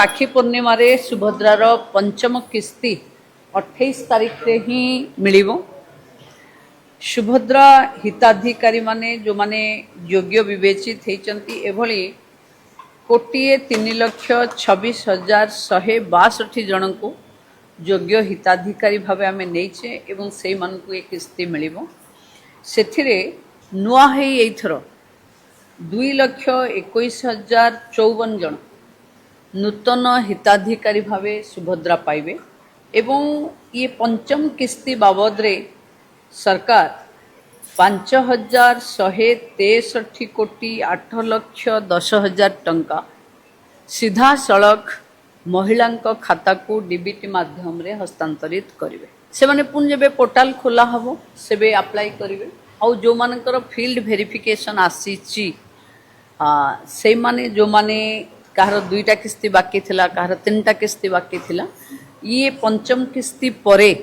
राखी पूर्णिमा रे सुभद्रार पंचम किस्ती 28 तारीख रे ही मिलिबो। सुभद्रा हिताधिकारी माने जो माने योग्य विवेचित होती एभली 1,03,26,162 जन को योग्य हिताधिकारी भाव आम नहींचे एवं से मानक ये किस्ती मिलिबो। सेथिरे नुआ है एथर 2,21,054 जन नूतन हिताधिकारी भावे सुभद्रा पाइबे एवं ये पंचम किस्ती बाबद रे सरकार 5,163 कोटी 8,10,000 टंका सीधा सड़क महिला खाता को डीबीटी माध्यम रे हस्तांतरित करेंगे। से माने पुन जब पोर्टाल खोला हम से अप्लाई करेंगे आउ जो मानकर फील्ड वेरिफिकेशन आसी से माने जो माने कहार 2टा किस्ती बाकी थिला कहार 3टा किस्ती बाकी थिला ये पंचम किस्ती परे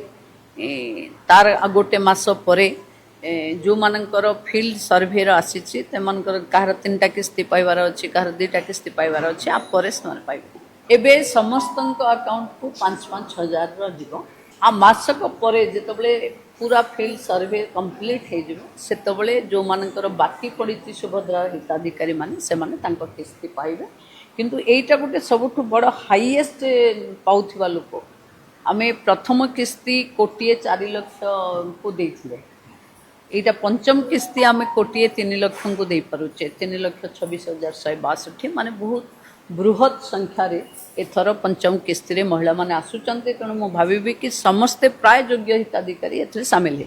तार गोटे मास परे जो मानकर फील्ड सर्वे आसी कहार 3टा किस्ती पाइबार अच्छी कहार 2टा किस्ती पाइबार अच्छी आप पर से पाइबे। एबे समस्त अकाउंट को 5-5 हजार जीव आ मासक परे जितेबाला पूरा फील्ड सर्वे कंप्लीट हो जो मानकर बाकी पड़ी सुभद्रा हिताधिकारी माने से माने तांको किस्ती पाइबे। किंतु एटा गोटे सबुठ बड़ हाईएस्ट पाउथिबा लोक आमे प्रथम किस्ती 1,04,00,000 को देथिले एटा पंचम किस्ती आमे 1,03,00,000 को दे पारुचे 3,26,162 माने बहुत बृहत संख्यार एथर पंचम किस्ती रे महिला माने आसुचंते तेणु मु भाविबी कि समस्ते प्राय योग्य हिताधिकारी एथरे शामिल है।